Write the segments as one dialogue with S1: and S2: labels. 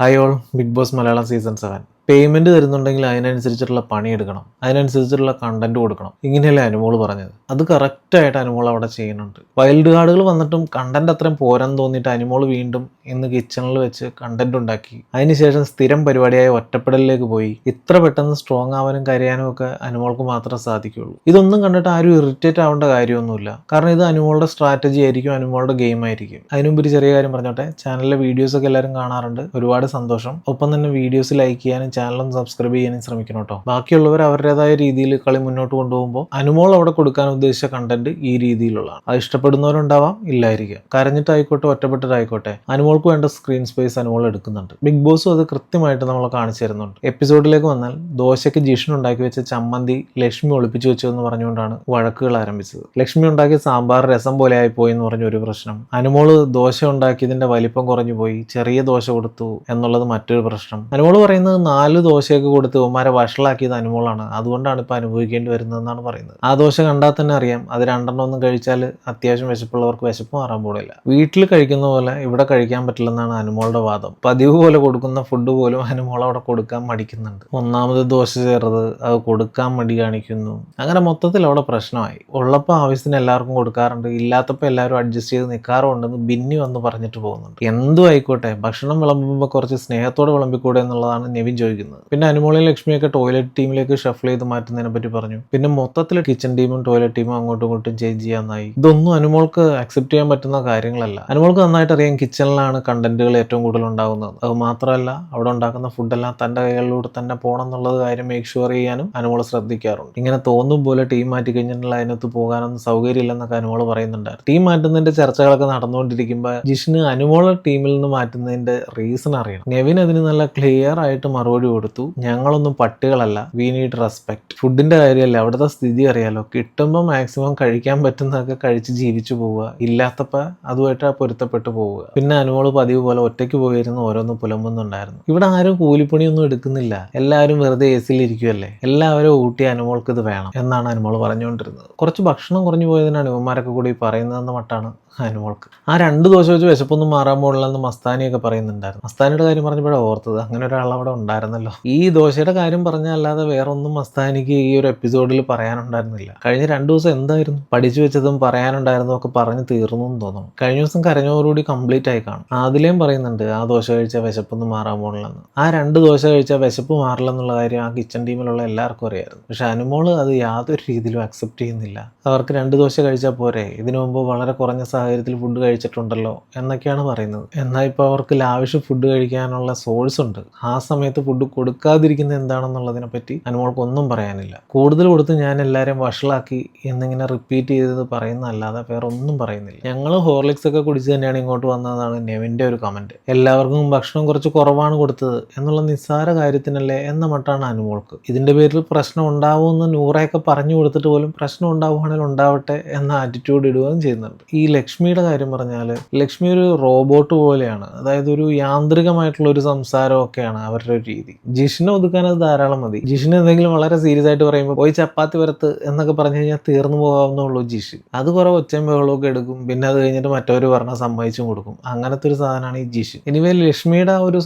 S1: Hi all, Bigg Boss Malayalam season 7 payment തരുന്നുണ്ടെങ്കിൽ അതിനനുസരിച്ചിട്ടുള്ള പണിയെടുക്കണം, അതിനനുസരിച്ചിട്ടുള്ള കണ്ടന്റ് കൊടുക്കണം. ഇങ്ങനെയല്ലേ അനുമോള് പറഞ്ഞത്. അത് കറക്റ്റായിട്ട് അനുമോൾ അവിടെ ചെയ്യുന്നുണ്ട്. വൈൽഡ് കാർഡുകൾ വന്നിട്ടും കണ്ടന്റ് അത്രയും പോരാൻ തോന്നിയിട്ട് അനുമോൾ വീണ്ടും ഇന്ന് കിച്ചണിൽ വെച്ച് കണ്ടന്റ് ഉണ്ടാക്കി. അതിനുശേഷം സ്ഥിരം പരിപാടിയായ ഒറ്റപ്പെടലിലേക്ക് പോയി. ഇത്ര പെട്ടെന്ന് സ്ട്രോങ് ആവാനും കരയാനും ഒക്കെ അനുമോൾക്ക് മാത്രമേ സാധിക്കുകയുള്ളൂ. ഇതൊന്നും കണ്ടിട്ട് ആരും ഇറിറ്റേറ്റ് ആവേണ്ട കാര്യമൊന്നുമില്ല. കാരണം ഇത് അനുമോളുടെ സ്ട്രാറ്റജി ആയിരിക്കും, അനുമോളുടെ ഗെയിം ആയിരിക്കും. അതിനുമുമ്പ് ഒരു ചെറിയ കാര്യം പറഞ്ഞോട്ടെ, ചാനലിലെ വീഡിയോസ് ഒക്കെ എല്ലാവരും കാണാറുണ്ട്, ഒരുപാട് സന്തോഷം. ഒപ്പം തന്നെ വീഡിയോസ് ലൈക്ക് ചെയ്യാനും ചാനലും സബ്സ്ക്രൈബ് ചെയ്യാനും ശ്രമിക്കണം കേട്ടോ. ബാക്കിയുള്ളവർ അവരുടേതായ രീതിയിൽ കളി മുന്നോട്ട് കൊണ്ടുപോകുമ്പോൾ അനുമോൾ അവിടെ കൊടുക്കാൻ ഉദ്ദേശിച്ച കണ്ടന്റ് ഈ രീതിയിലുള്ളതാണ്. അത് ഇഷ്ടപ്പെടുന്നവരുണ്ടാവാം, ഇല്ലായിരിക്കാം. കരഞ്ഞിട്ടായിക്കോട്ടെ ഒറ്റപ്പെട്ടിട്ടായിക്കോട്ടെ അനുമോൾക്ക് വേണ്ട സ്ക്രീൻ സ്പേസ് അനുമോൾ എടുക്കുന്നുണ്ട്. ബിഗ് ബോസും അത് കൃത്യമായിട്ട് നമ്മൾ കാണിച്ചു തരുന്നുണ്ട്. എപ്പിസോഡിലേക്ക് വന്നാൽ ദോശയ്ക്ക് ജിഷ്ണു ഉണ്ടാക്കി വെച്ച ചമ്മന്തി ലക്ഷ്മി ഒളിപ്പിച്ചു വെച്ചു എന്ന് പറഞ്ഞുകൊണ്ടാണ് വഴക്കുകൾ ആരംഭിച്ചത്. ലക്ഷ്മി ഉണ്ടാക്കിയ സാമ്പാർ രസം പോലെ ആയിപ്പോയി എന്ന് പറഞ്ഞ ഒരു പ്രശ്നം. അനുമോള് ദോശ ഉണ്ടാക്കിയതിന്റെ വലിപ്പം കുറഞ്ഞു പോയി, ചെറിയ ദോശ കൊടുത്തു എന്നുള്ളത് മറ്റൊരു പ്രശ്നം. അനുമോള് പറയുന്നത് 4 ദോശയൊക്കെ കൊടുത്ത് ഉമ്മാരെ വഷളാക്കിയത് അനുമോളാണ്, അതുകൊണ്ടാണ് ഇപ്പൊ അനുഭവിക്കേണ്ടി വരുന്നതെന്നാണ് പറയുന്നത്. ആ ദോശ കണ്ടാൽ തന്നെ അറിയാം അത് 2 ഒന്നും കഴിച്ചാൽ അത്യാവശ്യം വിശപ്പുള്ളവർക്ക് വിശപ്പ് മാറാൻ പോടില്ല. വീട്ടിൽ കഴിക്കുന്ന പോലെ ഇവിടെ കഴിക്കാൻ പറ്റില്ലെന്നാണ് അനുമോളുടെ വാദം. പതിവ് പോലെ കൊടുക്കുന്ന ഫുഡ് പോലും അനുമോൾ അവിടെ കൊടുക്കാൻ മടിക്കുന്നുണ്ട്. ഒന്നാമത് ദോശ ചേർത്ത് അത് കൊടുക്കാൻ മടി കാണിക്കുന്നു. അങ്ങനെ മൊത്തത്തിൽ അവിടെ പ്രശ്നമായി. ഉള്ളപ്പോൾ ആവശ്യത്തിന് എല്ലാവർക്കും കൊടുക്കാറുണ്ട്, ഇല്ലാത്തപ്പോൾ എല്ലാവരും അഡ്ജസ്റ്റ് ചെയ്ത് നിൽക്കാറുണ്ടെന്ന് ബിന്നി വന്ന് പറഞ്ഞിട്ട് പോകുന്നുണ്ട്. എന്തും ആയിക്കോട്ടെ, ഭക്ഷണം വിളമ്പുമ്പോൾ കുറച്ച് സ്നേഹത്തോടെ വിളമ്പിക്കൂടെ എന്നുള്ളതാണ് നെവിൻ ചോദിക്കുന്നത്. പിന്നെ അനുമോളെയും ലക്ഷ്മിയൊക്കെ ടോയ്ലറ്റ് ടീമിലേക്ക് ഷഫിൾ ചെയ്ത് മാറ്റുന്നതിനെ പറ്റി പറഞ്ഞു. പിന്നെ മൊത്തത്തിൽ കിച്ചൺ ടീമും ടോയ്ലറ്റ് ടീമും അങ്ങോട്ടും ഇങ്ങോട്ടും ചേഞ്ച് ചെയ്യാനായി. ഇതൊന്നും അനുമോൾക്ക് അക്സെപ്റ്റ് ചെയ്യാൻ പറ്റുന്ന കാര്യങ്ങളല്ല. അനുമോൾക്ക് നന്നായിട്ട് അറിയാം കിച്ചണിലാണ് കണ്ടന്റുകൾ ഏറ്റവും കൂടുതൽ ഉണ്ടാകുന്നത്. അത് മാത്രമല്ല അവിടെ ഉണ്ടാക്കുന്ന ഫുഡെല്ലാം തന്റെ കൈകളിലൂടെ തന്നെ പോകണം എന്നുള്ളത് കാര്യം മേക്ക് ഷുവർ ചെയ്യാനും അനുമോൾ ശ്രദ്ധിക്കാറുണ്ട്. ഇങ്ങനെ തോന്നും പോലെ ടീം മാറ്റി കഴിഞ്ഞിട്ടുള്ള അതിനകത്ത് പോകാനൊന്നും സൗകര്യമില്ലെന്നൊക്കെ അനുമോൾ പറയുന്നുണ്ടായിരുന്നു. ടീം മാറ്റുന്നതിന്റെ ചർച്ചകളൊക്കെ നടന്നുകൊണ്ടിരിക്കുമ്പോൾ ജിഷ്ണു അനുമോളെ ടീമിൽ നിന്ന് മാറ്റുന്നതിന്റെ റീസൺ അറിയണം. നെവിൻ അതിന് നല്ല ക്ലിയർ ആയിട്ട് മറുപടി കൊടുത്തു. ഞങ്ങളൊന്നും പട്ടികളല്ല, വി നീഡ് റെസ്പെക്ട്. ഫുഡിന്റെ കാര്യമല്ല, അവിടുത്തെ സ്ഥിതി അറിയാലോ. കിട്ടുമ്പോൾ മാക്സിമം കഴിക്കാൻ പറ്റുന്നതൊക്കെ കഴിച്ച് ജീവിച്ചു പോവുക, ഇല്ലാത്തപ്പോൾ അതുമായിട്ട് പൊരുത്തപ്പെട്ടു പോവുക. പിന്നെ അനുമോള് പതിവ് പോലെ ഒറ്റയ്ക്ക് പോയിരുന്നു ഓരോന്ന് പുലമ്പുന്നുണ്ടായിരുന്നു. ഇവിടെ ആരും കൂലിപ്പണിയൊന്നും എടുക്കുന്നില്ല, എല്ലാവരും വെറുതെ എസിൽ ഇരിക്കുമല്ലേ, എല്ലാവരും ഊട്ടി അനുമോൾക്ക് ഇത് വേണം എന്നാണ് അനുമോള് പറഞ്ഞുകൊണ്ടിരുന്നത്. കുറച്ച് ഭക്ഷണം കുറഞ്ഞു പോയതിനാണ് ഇവന്മാരൊക്കെ കൂടി പറയുന്നതെന്ന മട്ടാണ് അനുമോൾക്ക്. ആ 2 ദോശ വെച്ച് വിശപ്പൊന്നും മാറാൻ പോകില്ലെന്ന് മസ്താനിയൊക്കെ പറയുന്നുണ്ടായിരുന്നു. മസ്താനിയുടെ കാര്യം പറഞ്ഞപ്പോഴാണ് ഓർത്തത്, അങ്ങനെ ഒരാൾ അവിടെ ഉണ്ടായിരുന്നല്ലോ. ഈ ദോശയുടെ കാര്യം പറഞ്ഞല്ലാതെ വേറെ ഒന്നും മസ്താനിക്ക് ഈ ഒരു എപ്പിസോഡിൽ പറയാനുണ്ടായിരുന്നില്ല. കഴിഞ്ഞ 2 ദിവസം എന്തായിരുന്നു പഠിച്ചു വെച്ചതും പറയാനുണ്ടായിരുന്നതും ഒക്കെ പറഞ്ഞു തീർന്നു എന്ന് തോന്നുന്നു. കഴിഞ്ഞ ദിവസം കരഞ്ഞോടുകൂടി കംപ്ലീറ്റ് ആയി കാണും. അതിലേയും പറയുന്നുണ്ട് ആ ദോശ കഴിച്ചാൽ വിശപ്പൊന്നും മാറാൻ പോകില്ലെന്ന്. ആ 2 ദോശ കഴിച്ചാൽ വിശപ്പ് മാറില്ലെന്നുള്ള കാര്യം ആ കിച്ചൺ ടീമിലുള്ള എല്ലാവർക്കും അറിയായിരുന്നു. പക്ഷെ അനുമോള് അത് യാതൊരു രീതിയിലും അക്സെപ്റ്റ് ചെയ്യുന്നില്ല. അവർക്ക് 2 ദോശ കഴിച്ചാൽ പോരെ, ഇതിനു മുമ്പ് വളരെ കുറഞ്ഞ സാഹചര്യത്തിൽ ഫുഡ് കഴിച്ചിട്ടുണ്ടല്ലോ എന്നൊക്കെയാണ് പറയുന്നത്. എന്നാൽ ഇപ്പോൾ അവർക്ക് ലാവിഷ് ഫുഡ് കഴിക്കാനുള്ള സോഴ്സ് ഉണ്ട്. ആ സമയത്ത് ഫുഡ് കൊടുക്കാതിരിക്കുന്നത് എന്താണെന്നുള്ളതിനെ പറ്റി അനുമോൾക്ക് ഒന്നും പറയാനില്ല. കൂടുതൽ കൊടുത്ത് ഞാൻ എല്ലാവരെയും വഷളാക്കി എന്നിങ്ങനെ റിപ്പീറ്റ് ചെയ്തത് പറയുന്നതല്ലാതെ വേറെ ഒന്നും പറയുന്നില്ല. ഞങ്ങൾ ഹോർലിക്സ് ഒക്കെ കുടിച്ച് തന്നെയാണ് ഇങ്ങോട്ട് വന്നതാണ് നെവിൻ്റെ ഒരു കമന്റ്. എല്ലാവർക്കും ഭക്ഷണം കുറച്ച് കുറവാണ് കൊടുത്തത് എന്നുള്ള നിസ്സാര കാര്യത്തിനല്ലേ എന്ന മട്ടാണ് അനുമോൾക്ക്. ഇതിന്റെ പേരിൽ പ്രശ്നം ഉണ്ടാവുമെന്ന് നൂറയൊക്കെ പറഞ്ഞു കൊടുത്തിട്ട് പോലും പ്രശ്നം ഉണ്ടാവുകയാണെങ്കിൽ ഉണ്ടാവട്ടെ എന്ന ആറ്റിറ്റ്യൂഡ് ഇടുകയും ചെയ്യുന്നുണ്ട്. ഈ ലക്ഷ്മിയുടെ കാര്യം പറഞ്ഞാൽ ലക്ഷ്മി ഒരു റോബോട്ട് പോലെയാണ്. അതായത് ഒരു യാന്ത്രികമായിട്ടുള്ള ഒരു സംസാരമൊക്കെയാണ് അവരുടെ ഒരു രീതി. ജിഷ്ണു ഒതുക്കാൻ അത് ധാരാളം മതി. ജിഷ്ണു എന്തെങ്കിലും വളരെ സീരിയസ് ആയിട്ട് പറയുമ്പോൾ പോയി ചപ്പാത്തി വരത്ത് എന്നൊക്കെ പറഞ്ഞു കഴിഞ്ഞാൽ തീർന്നു പോകാവുന്നുള്ളൂ ജിഷ്. അത് കുറെ ഒച്ചയും ബഹളമൊക്കെ എടുക്കും, പിന്നെ അത് കഴിഞ്ഞിട്ട് മറ്റവർ പറഞ്ഞാൽ സമ്മതിച്ചും കൊടുക്കും. അങ്ങനത്തെ ഒരു സാധനമാണ് ഈ ജിഷ്. ഇനിവേ ലക്ഷ്മിയുടെ ആ ഒരു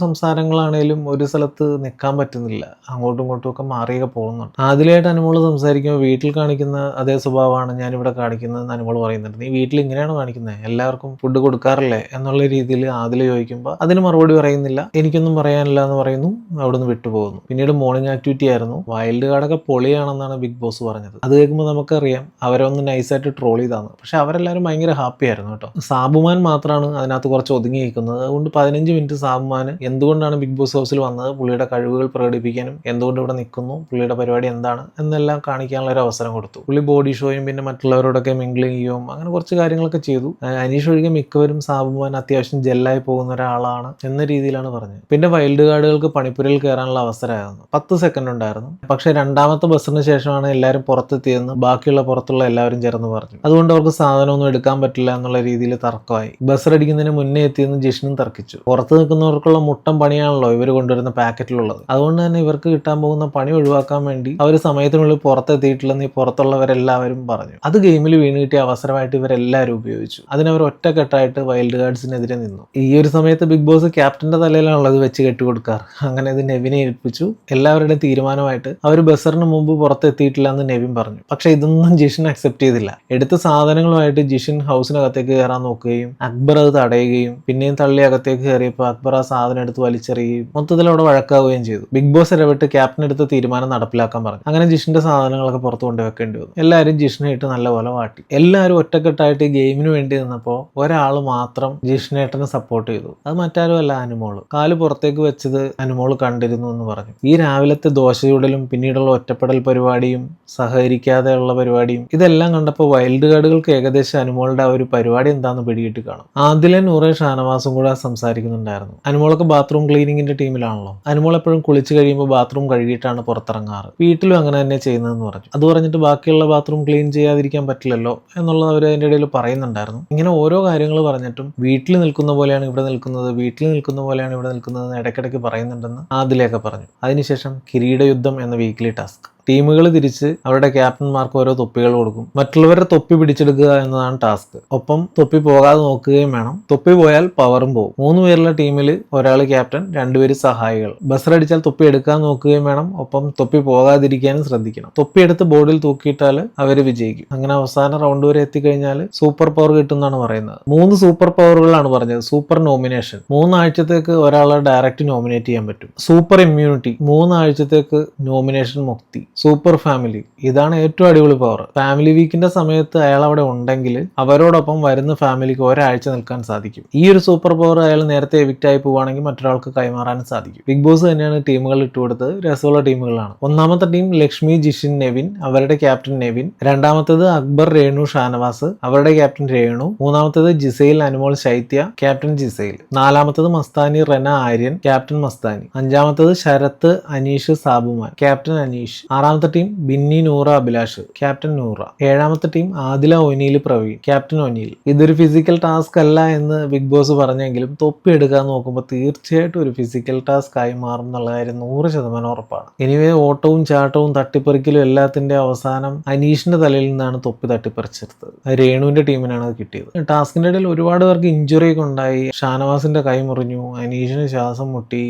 S1: സംസാരങ്ങളാണേലും ഒരു സ്ഥലത്ത് നിൽക്കാൻ പറ്റുന്നില്ല, അങ്ങോട്ടും ഇങ്ങോട്ടും ഒക്കെ മാറിയൊക്കെ പോകുന്നുണ്ട്. ആദിലായിട്ട് അനുമോള് സംസാരിക്കുമ്പോൾ വീട്ടിൽ കാണിക്കുന്ന അതേ സ്വഭാവമാണ് ഞാനിവിടെ കാണിക്കുന്നത് അനുമോള് പറയുന്നുണ്ട്. നീ വീട്ടിൽ ഇങ്ങനെയാണ് കാണിക്കുന്നത്, എല്ലാവർക്കും ഫുഡ് കൊടുക്കാറില്ലേ എന്നുള്ള രീതിയിൽ ആദില ചോദിക്കുമ്പോൾ അതിന് മറുപടി പറയുന്നില്ല. എനിക്കൊന്നും പറയാനില്ല എന്ന് പറയുന്നു, അവിടുന്ന് വിട്ടുപോകുന്നു. പിന്നീട് മോർണിംഗ് ആക്ടിവിറ്റി ആയിരുന്നു. വൈൽഡ് കാർഡൊക്കെ പൊളിയാണെന്നാണ് ബിഗ് ബോസ് പറഞ്ഞത്. അത് കേൾക്കുമ്പോൾ നമുക്കറിയാം അവരെ ഒന്ന് നൈസായിട്ട് ട്രോൾ ചെയ്താണ്. പക്ഷെ അവരെല്ലാവരും ഭയങ്കര ഹാപ്പി ആയിരുന്നു കേട്ടോ. സാബുമാൻ മാത്രമാണ് അതിനകത്ത് കുറച്ച് ഒതുങ്ങി നിൽക്കുന്നത്. അതുകൊണ്ട് 15 മിനിറ്റ് സാബുമാൻ എന്തുകൊണ്ടാണ് ബിഗ് ബോസ് ഹൗസിൽ വന്നത്, പുള്ളിയുടെ കഴിവുകൾ പ്രകടിപ്പിക്കാനും എന്തുകൊണ്ട് ഇവിടെ നിൽക്കുന്നു, പുള്ളിയുടെ പരിപാടി എന്താണ് എന്നെല്ലാം കാണിക്കാനുള്ള ഒരു അവസരം കൊടുത്തു. പുള്ളി ബോഡി ഷോയും പിന്നെ മറ്റുള്ളവരോടൊക്കെ മിംഗ്ലിംഗ് ചെയ്യും, അങ്ങനെ കുറച്ച് കാര്യങ്ങളൊക്കെ ചെയ്തു. അനീഷ് ഒഴികെ മിക്കവരും സാബുമാൻ അത്യാവശ്യം ജെല്ലായി പോകുന്ന ഒരാളാണ് എന്ന രീതിയിലാണ് പറഞ്ഞത്. പിന്നെ വൈൽഡ് കാർഡുകൾക്ക് പണിപ്പുരയിൽ കയറാനുള്ള അവസരമായിരുന്നു. 10 സെക്കൻഡ് ഉണ്ടായിരുന്നു. പക്ഷെ 2ാമത്തെ ബസ്സിന് ശേഷമാണ് എല്ലാവരും പുറത്തെത്തിയെന്ന് ബാക്കിയുള്ള പുറത്തുള്ള എല്ലാവരും ചേർന്ന് പറഞ്ഞു. അതുകൊണ്ട് അവർക്ക് സാധനമൊന്നും എടുക്കാൻ പറ്റില്ല എന്നുള്ള രീതിയിൽ തർക്കമായി. ബസ് അടിക്കുന്നതിന് മുന്നേ എത്തിയെന്ന് ജിഷ്ണും തർക്കിച്ചു. പുറത്ത് നിൽക്കുന്നവർക്കുള്ള മുട്ടം പണിയാണല്ലോ ഇവർ കൊണ്ടുവരുന്ന പാക്കറ്റിലുള്ളത്. അതുകൊണ്ട് തന്നെ ഇവർക്ക് കിട്ടാൻ പോകുന്ന പണി ഒഴിവാക്കാൻ വേണ്ടി അവർ സമയത്തിനുള്ളിൽ പുറത്തെത്തിയിട്ടില്ലെന്ന് ഈ പുറത്തുള്ളവരെല്ലാവരും പറഞ്ഞു. അത് ഗെയിമിൽ വീണ് കിട്ടിയ അവസരമായിട്ട് ഇവരെല്ലാവരും ഉപയോഗിച്ചു. ഏൽപ്പിച്ചു. അതിനവർ ഒറ്റക്കെട്ടായിട്ട് വൈൽഡ് കാർഡ്സിനെതിരെ നിന്നു. ഈ ഒരു സമയത്ത് ബിഗ് ബോസ് ക്യാപ്റ്റന്റെ തലയിലാണുള്ളത് വെച്ച് കെട്ടിക്കൊടുക്കാറ്. അങ്ങനെ അത് നെവിനെ ഏൽപ്പിച്ചു. എല്ലാവരുടെയും തീരുമാനമായിട്ട് അവർ ബസറിന് മുമ്പ് പുറത്തെത്തിയിട്ടില്ല എന്ന് നെവിൻ പറഞ്ഞു. പക്ഷെ ഇതൊന്നും ജിഷിൻ അക്സെപ്റ്റ് ചെയ്തില്ല. എടുത്ത സാധനങ്ങളുമായിട്ട് ജിഷിൻ ഹൗസിനകത്തേക്ക് കയറാൻ നോക്കുകയും അക്ബർ അത് തടയുകയും പിന്നെയും തള്ളി അകത്തേക്ക് കയറിയപ്പോൾ അക്ബർ ആ സാധനം എടുത്ത് വലിച്ചെറിയുകയും മൊത്തത്തിൽ അവിടെ വഴക്കാവുകയും ചെയ്തു. ബിഗ് ബോസ് ഇടപെട്ട് ക്യാപ്റ്റൻ എടുത്ത തീരുമാനം നടപ്പിലാക്കാൻ പറഞ്ഞു. അങ്ങനെ ജിഷിന്റെ സാധനങ്ങളൊക്കെ പുറത്തു കൊണ്ടുവെക്കേണ്ടി വന്നു. എല്ലാവരും ജിഷിനെ ഇട്ട് നല്ലപോലെ വാട്ടി. എല്ലാവരും ഒറ്റക്കെട്ടായിട്ട് ഗെയിമിന് വേണ്ടി നിന്നപ്പോൾ ഒരാൾ മാത്രം ജിഷിനേട്ടനെ സപ്പോർട്ട് ചെയ്തു. അത് മറ്റാരും അല്ല, അനുമോള്. കാല് പുറത്തേക്ക് വെച്ചത് അനുമോള് കണ്ടിരുന്നു എന്ന് പറഞ്ഞു. ഈ രാവിലത്തെ ദോശ ചൂടലും പിന്നീടുള്ള ഒറ്റപ്പെടൽ പരിപാടിയും സഹകരിക്കാതെയുള്ള പരിപാടിയും ഇതെല്ലാം കണ്ടപ്പോൾ വൈൽഡ് കാർഡുകൾക്ക് ഏകദേശം അനുമോളുടെ ആ ഒരു പരിപാടി എന്താണെന്ന് പിടികിട്ടി കാണും. ആദിലെ നൂറെ ഷാനവാസും കൂടെ സംസാരിക്കുന്നുണ്ടായിരുന്നു. അനുമോളൊക്കെ ബാത്റൂം ക്ലീനിങ്ങിന്റെ ടീമിലാണല്ലോ. അനുമോൾ എപ്പോഴും കുളിച്ച് കഴിയുമ്പോൾ ബാത്റൂം കഴുകിയിട്ടാണ് പുറത്തിറങ്ങാറ്. വീട്ടിലും അങ്ങനെ തന്നെ ചെയ്യുന്നതെന്ന് പറഞ്ഞു. അത് പറഞ്ഞിട്ട് ബാക്കിയുള്ള ബാത്റൂം ക്ലീൻ ചെയ്യാതിരിക്കാൻ പറ്റില്ലല്ലോ എന്നുള്ളത് അവർ അതിൻ്റെ ഇടയിൽ പറയുന്നുണ്ടായിരുന്നു. ഇങ്ങനെ ഓരോ കാര്യങ്ങൾ പറഞ്ഞിട്ടും വീട്ടിൽ നിൽക്കുന്ന പോലെയാണ് ഇവിടെ നിൽക്കുന്നത്, വീട്ടിൽ നിൽക്കുന്ന പോലെയാണ് ഇവിടെ നിൽക്കുന്നത് ഇടയ്ക്കിടയ്ക്ക് പറയുന്നുണ്ടെന്ന് ആദിലയൊക്കെ പറഞ്ഞു. അതിനുശേഷം കിരീട യുദ്ധം എന്ന വീക്ക്ലി ടാസ്ക്. ടീമുകൾ തിരിച്ച് അവരുടെ ക്യാപ്റ്റന്മാർക്ക് ഓരോ തൊപ്പികൾ കൊടുക്കും. മറ്റുള്ളവരുടെ തൊപ്പി പിടിച്ചെടുക്കുക എന്നതാണ് ടാസ്ക്. ഒപ്പം തൊപ്പി പോകാതെ നോക്കുകയും വേണം. തൊപ്പി പോയാൽ പവറും പോകും. 3 പേരുള്ള ടീമിൽ ഒരാൾ ക്യാപ്റ്റൻ, 2 പേര് സഹായികൾ. ബസറടിച്ചാൽ തൊപ്പി എടുക്കാൻ നോക്കുകയും വേണം. ഒപ്പം തൊപ്പി പോകാതിരിക്കാനും ശ്രദ്ധിക്കണം. തൊപ്പി എടുത്ത് ബോർഡിൽ തൂക്കിയിട്ടാൽ അവർ വിജയിക്കും. അങ്ങനെ അവസാന റൗണ്ട് വരെ എത്തിക്കഴിഞ്ഞാൽ സൂപ്പർ പവർ കിട്ടുമെന്നാണ് പറയുന്നത്. 3 സൂപ്പർ പവറുകളാണ് പറഞ്ഞത്. സൂപ്പർ നോമിനേഷൻ 3 ആഴ്ചത്തേക്ക് ഒരാളെ ഡയറക്റ്റ് നോമിനേറ്റ് ചെയ്യാൻ പറ്റും. സൂപ്പർ ഇമ്മ്യൂണിറ്റി 3 ആഴ്ചത്തേക്ക് നോമിനേഷൻ മുക്തി. സൂപ്പർ ഫാമിലി ഇതാണ് ഏറ്റവും അടിപൊളി പവർ. ഫാമിലി വീക്കിന്റെ സമയത്ത് അയാൾ അവിടെ ഉണ്ടെങ്കിൽ അവരോടൊപ്പം വരുന്ന ഫാമിലിക്ക് ഒരാഴ്ച നിൽക്കാൻ സാധിക്കും. ഈ ഒരു സൂപ്പർ പവർ അയാൾ നേരത്തെ എവിക്റ്റ് ആയി പോവുകയാണെങ്കിൽ മറ്റൊരാൾക്ക് കൈമാറാനും സാധിക്കും. ബിഗ് ബോസ് തന്നെയാണ് ടീമുകൾ ഇട്ടുകൊടുത്തത്. രസമുള്ള ടീമുകളാണ്. ഒന്നാമത്തെ ടീം ലക്ഷ്മി, ജിഷിൻ, നെവിൻ, അവരുടെ ക്യാപ്റ്റൻ നെവിൻ. രണ്ടാമത്തേത് അക്ബർ, രേണു, ഷാനവാസ്, അവരുടെ ക്യാപ്റ്റൻ രേണു. മൂന്നാമത്തേത് ജിസൈൽ, അനുമോൾ, ശൈത്യ, ക്യാപ്റ്റൻ ജിസൈൽ. നാലാമത്തേത് മസ്താനി, റെന, ആര്യൻ, ക്യാപ്റ്റൻ മസ്താനി. അഞ്ചാമത്തേത് ശരത്ത്, അനീഷ്, സാബുമാൻ, ക്യാപ്റ്റൻ അനീഷ്. ആറാമത്തെ ടീം ബിന്നി, നൂറ, അഭിലാഷ്, ക്യാപ്റ്റൻ നൂറ. ഏഴാമത്തെ ടീം ആദില, ഒനീൽ, പ്രവീൺ, ക്യാപ്റ്റൻ ഒനീൽ. ഇതൊരു ഫിസിക്കൽ ടാസ്ക് അല്ല എന്ന് ബിഗ് ബോസ് പറഞ്ഞെങ്കിലും തൊപ്പി എടുക്കാൻ നോക്കുമ്പോൾ തീർച്ചയായിട്ടും ഒരു ഫിസിക്കൽ ടാസ്ക് ആയി മാറും എന്നുള്ള കാര്യം 100% ഉറപ്പാണ്. എനിവേ ഓട്ടവും ചാട്ടവും തട്ടിപ്പറിക്കലും എല്ലാത്തിന്റെ അവസാനം അനീഷിന്റെ തലയിൽ നിന്നാണ് തൊപ്പി തട്ടിപ്പറിച്ചെടുത്തത്. രേണുവിന്റെ ടീമിനാണ് അത് കിട്ടിയത്. ടാസ്കിന്റെ ഇടയിൽ ഒരുപാട് പേർക്ക് ഇഞ്ചുറി ഒക്കെ ഉണ്ടായി. ഷാനവാസിന്റെ കൈ മുറിഞ്ഞു, അനീഷിന് ശ്വാസം മുട്ടി,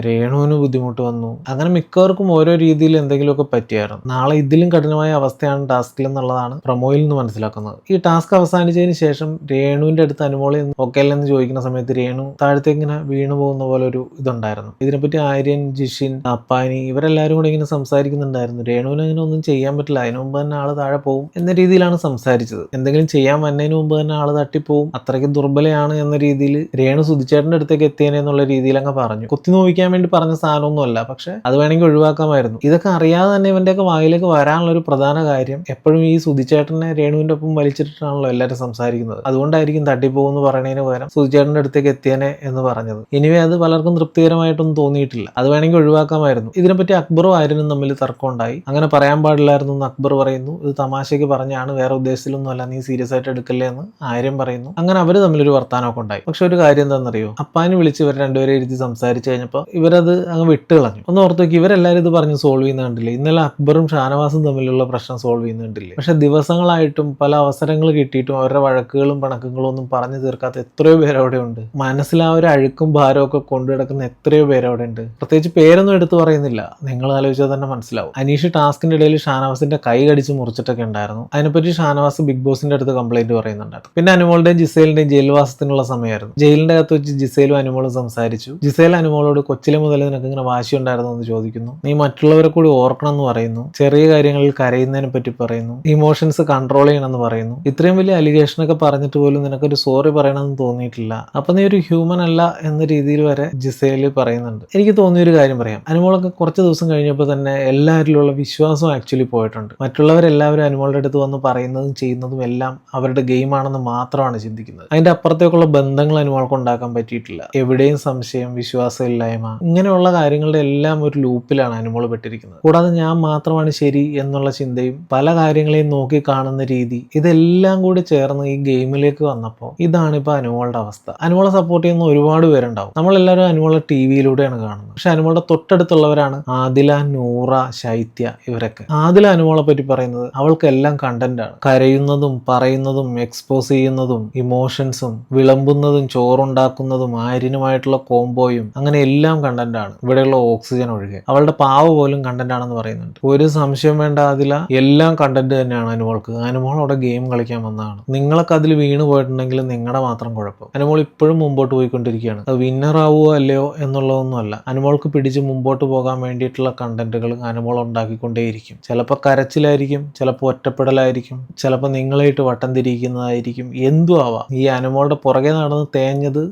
S1: രേണുവിന് ബുദ്ധിമുട്ട് വന്നു. അങ്ങനെ മിക്കവർക്കും ഓരോ രീതിയിൽ എന്തെങ്കിലുമൊക്കെ പറ്റിയായിരുന്നു. നാളെ ഇതിലും കഠിനമായ അവസ്ഥയാണ് ടാസ്കിൽ എന്നുള്ളതാണ് പ്രൊമോയിൽ നിന്ന് മനസ്സിലാക്കുന്നത്. ഈ ടാസ്ക് അവസാനിച്ചതിന് ശേഷം രേണുവിന്റെ അടുത്ത് അനുമോളി ഒക്കെ എന്ന് ചോദിക്കുന്ന സമയത്ത് രേണു താഴത്തേക്ക് ഇങ്ങനെ വീണു പോകുന്ന പോലെ ഒരു ഇതുണ്ടായിരുന്നു. ഇതിനെപ്പറ്റി ആര്യൻ, ജിഷിൻ, അപ്പാനി ഇവരെല്ലാവരും കൂടെ ഇങ്ങനെ സംസാരിക്കുന്നുണ്ടായിരുന്നു. രേണുവിന് അങ്ങനെ ഒന്നും ചെയ്യാൻ പറ്റില്ല, അതിനു മുമ്പ് തന്നെ ആള് താഴെ പോകും എന്ന രീതിയിലാണ് സംസാരിച്ചത്. എന്തെങ്കിലും ചെയ്യാൻ വന്നതിന് മുമ്പ് തന്നെ ആള് തട്ടിപ്പോവും, അത്രയ്ക്ക് ദുർബലയാണ് എന്ന രീതിയിൽ രേണു സുധിച്ചേട്ടന്റെ അടുത്തേക്ക് എത്തിയേനെ എന്നുള്ള രീതിയിൽ അങ്ങ് പറഞ്ഞു. കുത്തി നോവിക്കാൻ വേണ്ടി പറഞ്ഞ സാധനമൊന്നുമല്ല, പക്ഷെ അത് വേണമെങ്കിൽ ഒഴിവാക്കാമായിരുന്നു. ഇതൊക്കെ അറിയാതെ തന്നെ ഇവന്റെയൊക്കെ വായിലേക്ക് വരാനുള്ള ഒരു പ്രധാന കാര്യം എപ്പോഴും ഈ സുധിച്ചേട്ടനെ രേണുവിന്റെ ഒപ്പം വലിച്ചിട്ടാണല്ലോ എല്ലാവരും സംസാരിക്കുന്നത്. അതുകൊണ്ടായിരിക്കും തട്ടിപ്പോകുമെന്ന് പറയുന്നതിന് പകരം സുധിച്ചേട്ടന്റെ അടുത്തേക്ക് എത്തിയനെ എന്ന് പറഞ്ഞത്. ഇനിവേ അത് പലർക്കും തൃപ്തികരമായിട്ടൊന്നും തോന്നിയിട്ടില്ല. അത് വേണമെങ്കിൽ ഒഴിവാക്കാമായിരുന്നു. ഇതിനെപ്പറ്റി അക്ബറും ആര്യനും തമ്മിൽ തർക്കമുണ്ടായി. അങ്ങനെ പറയാൻ പാടില്ലായിരുന്നു എന്ന് അക്ബർ പറയുന്നു. ഇത് തമാശയ്ക്ക് പറഞ്ഞാണ്, വേറെ ഉദ്ദേശത്തിലൊന്നും അല്ല, നീ സീരിയസ് ആയിട്ട് എടുക്കല്ലേ എന്ന് ആര്യൻ പറയുന്നു. അങ്ങനെ അവര് തമ്മിലൊരു വർത്താനമൊക്കെ ഉണ്ടായി. പക്ഷെ ഒരു കാര്യം എന്താണെന്നറിയോ, അപ്പാനി വിളിച്ച് ഇവർ രണ്ടുപേരെ ഇരുത്തി സംസാരിച്ചു കഴിഞ്ഞപ്പോൾ ഇവരത് അങ്ങ് വിട്ട് കളഞ്ഞു. ഒന്ന് ഓർത്ത് നോക്കി, ഇവരെല്ലാവരും ഇത് പറഞ്ഞ് സോൾവ് ചെയ്യുന്ന കണ്ടില്ലേ? ഇന്നലെ അക്ബറും ഷാനവാസും തമ്മിലുള്ള പ്രശ്നം സോൾവ് ചെയ്യുന്നുണ്ടില്ലേ? പക്ഷെ ദിവസങ്ങളായിട്ടും പല അവസരങ്ങൾ കിട്ടിയിട്ടും അവരുടെ വഴക്കുകളും പണക്കങ്ങളും ഒന്നും പറഞ്ഞു തീർക്കാത്ത എത്രയോ പേരവിടെ ഉണ്ട്. മനസ്സിൽ ആ ഒരു അഴുക്കും ഭാരവും ഒക്കെ കൊണ്ടു കിടക്കുന്ന എത്രയോ പേരവിടെ ഉണ്ട്. പ്രത്യേകിച്ച് പേരൊന്നും എടുത്തു പറയുന്നില്ല, നിങ്ങൾ ആലോചിച്ചാൽ തന്നെ മനസ്സിലാവും. അനീഷ് ടാസ്കിന്റെ ഇടയിൽ ഷാനവാസിന്റെ കൈ കടിച്ച് മുറിച്ചിട്ടൊക്കെ ഉണ്ടായിരുന്നു. അതിനെപ്പറ്റി ഷാനവാസ് ബിഗ് ബോസിന്റെ അടുത്ത് കംപ്ലൈന്റ് പറയുന്നുണ്ടായിരുന്നു. പിന്നെ അനുമോളുടെയും ജിസേലിന്റെയും ജയിൽവാസത്തിനുള്ള സമയമായിരുന്നു. ജയിലിന്റെ അകത്ത് വെച്ച് ജിസേലും അനുമോളും സംസാരിച്ചു. ജിസേൽ അനുമോളോട് കൊച്ചിലെ മുതൽ നിനക്ക് ഇങ്ങനെ വാശി ഉണ്ടായിരുന്നു എന്ന് ചോദിക്കുന്നു. നീ മറ്റുള്ളവരെ കൂടി ഓർക്കണം എന്ന് പറയുന്നു. ചെറിയ കാര്യങ്ങളിൽ കരയുന്നതിനെ പറ്റി പറയുന്നു. ഇമോഷൻസ് കൺട്രോൾ ചെയ്യണമെന്ന് പറയുന്നു. ഇത്രയും വലിയ അലിഗേഷനൊക്കെ പറഞ്ഞിട്ട് പോലും നിനക്കൊരു സോറി പറയണമെന്ന് തോന്നിയിട്ടില്ല. അപ്പൊ നീ ഒരു ഹ്യൂമൻ അല്ല എന്ന രീതിയിൽ വരെ ജിസേല് പറയുന്നുണ്ട്. എനിക്ക് തോന്നിയൊരു കാര്യം പറയാം. അനുമോളൊക്കെ കുറച്ച് ദിവസം കഴിഞ്ഞപ്പോൾ തന്നെ എല്ലാവരിലുള്ള വിശ്വാസം ആക്ച്വലി പോയിട്ടുണ്ട്. മറ്റുള്ളവരെല്ലാവരും അനുമോളുടെ അടുത്ത് വന്ന് പറയുന്നതും ചെയ്യുന്നതും എല്ലാം അവരുടെ ഗെയിമാണെന്ന് മാത്രമാണ് ചിന്തിക്കുന്നത്. അതിന്റെ അപ്പുറത്തേക്കുള്ള ബന്ധങ്ങൾ അനുമോൾക്ക് ഉണ്ടാക്കാൻ പറ്റിയിട്ടില്ല. എവിടെയും സംശയം, വിശ്വാസം ഇല്ലായ്മ, ഇങ്ങനെയുള്ള കാര്യങ്ങളുടെ എല്ലാം ഒരു ലൂപ്പിലാണ് അനുമോൾ പെട്ടിരിക്കുന്നത്. കൂടാതെ ഞാൻ ഞാൻ മാത്രമാണ് ശരി എന്നുള്ള ചിന്തയും പല കാര്യങ്ങളെയും നോക്കി കാണുന്ന രീതി, ഇതെല്ലാം കൂടി ചേർന്ന് ഈ ഗെയിമിലേക്ക് വന്നപ്പോൾ ഇതാണ് ഇപ്പൊ അനുമോളുടെ അവസ്ഥ. അനുമോളെ സപ്പോർട്ട് ചെയ്യുന്ന ഒരുപാട് പേരുണ്ടാവും. നമ്മളെല്ലാവരും അനുമോളെ ടിവിയിലൂടെയാണ് കാണുന്നത്. പക്ഷെ അനുമോളുടെ തൊട്ടടുത്തുള്ളവരാണ് ആദില, നൂറ, ശൈത്യ, ഇവരൊക്കെ. ആദില അനുമോളെ പറ്റി പറയുന്നത് അവൾക്കെല്ലാം കണ്ടന്റ് ആണ്. കരയുന്നതും പറയുന്നതും എക്സ്പോസ് ചെയ്യുന്നതും ഇമോഷൻസും വിളമ്പുന്നതും ചോറുണ്ടാക്കുന്നതും ആര്യനുമായിട്ടുള്ള കോംബോയും അങ്ങനെ എല്ലാം കണ്ടന്റ് ആണ്. ഇവിടെയുള്ള ഓക്സിജൻ ഒഴികെ അവളുടെ പാവ പോലും കണ്ടന്റ് ആണെന്ന് പറയുന്നുണ്ട്. ഒരു സംശയം വേണ്ട, അതില എല്ലാം കണ്ടന്റ് തന്നെയാണ് അനുമോൾക്ക്. അനുമോൾ അവിടെ ഗെയിം കളിക്കാൻ വന്നതാണ്. നിങ്ങളൊക്കെ അതിൽ വീണ് പോയിട്ടുണ്ടെങ്കിൽ നിങ്ങളുടെ മാത്രം കുഴപ്പം. അനുമോൾ ഇപ്പോഴും മുമ്പോട്ട് പോയിക്കൊണ്ടിരിക്കുകയാണ്. അത് വിന്നർ ആവുമോ അല്ലയോ എന്നുള്ളതൊന്നുമല്ല. അനുമോൾക്ക് പിടിച്ച് മുമ്പോട്ട് പോകാൻ വേണ്ടിയിട്ടുള്ള കണ്ടന്റുകൾ അനുമോൾ ഉണ്ടാക്കിക്കൊണ്ടേയിരിക്കും. ചിലപ്പോൾ കരച്ചിലായിരിക്കും, ചിലപ്പോൾ ഒറ്റപ്പെടലായിരിക്കും, ചിലപ്പോൾ നിങ്ങളായിട്ട് വട്ടം തിരിക്കുന്നതായിരിക്കും, എന്തും ആവാം. ഈ അനുമോളുടെ പുറകെ നടന്ന്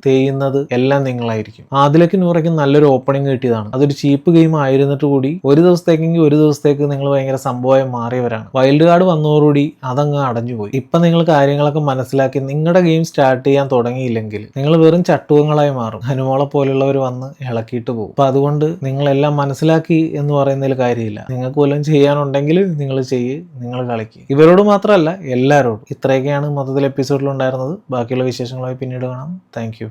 S1: തേയുന്നത് എല്ലാം നിങ്ങളായിരിക്കും. ആദിലക്ക് നൂറയ്ക്ക് നല്ലൊരു ഓപ്പണിംഗ് കിട്ടിയതാണ്. അതൊരു ചീപ്പ് ഗെയിം ആയിരുന്നിട്ട് കൂടി ഒരു ദിവസത്തേക്കെങ്കിൽ ഒരു ദിവസത്തേക്ക് നിങ്ങൾ ഭയങ്കര സംഭവമായി മാറിയവരാണ്. വൈൽഡ് കാർഡ് വന്നതോടുകൂടി അതങ്ങ് അടഞ്ഞുപോയി. ഇപ്പൊ നിങ്ങൾ കാര്യങ്ങളൊക്കെ മനസ്സിലാക്കി നിങ്ങളുടെ ഗെയിം സ്റ്റാർട്ട് ചെയ്യാൻ തുടങ്ങിയില്ലെങ്കിൽ നിങ്ങൾ വെറും ചട്ടുവങ്ങളായി മാറും. അനുമോളെ പോലുള്ളവർ വന്ന് ഇളക്കിയിട്ട് പോകും. അപ്പൊ അതുകൊണ്ട് നിങ്ങളെല്ലാം മനസ്സിലാക്കി എന്ന് പറയുന്നതിൽ കാര്യമില്ല. നിങ്ങൾക്ക് വല്ലതും ചെയ്യാനുണ്ടെങ്കിൽ നിങ്ങൾ ചെയ്യ്, നിങ്ങൾ കളിക്കുക. ഇവരോട് മാത്രമല്ല എല്ലാവരോടും. ഇത്രയൊക്കെയാണ് മൊത്തത്തിൽ എപ്പിസോഡിൽ ഉണ്ടായിരുന്നത്. ബാക്കിയുള്ള വിശേഷങ്ങളുമായി പിന്നീട് കാണാം. Thank you.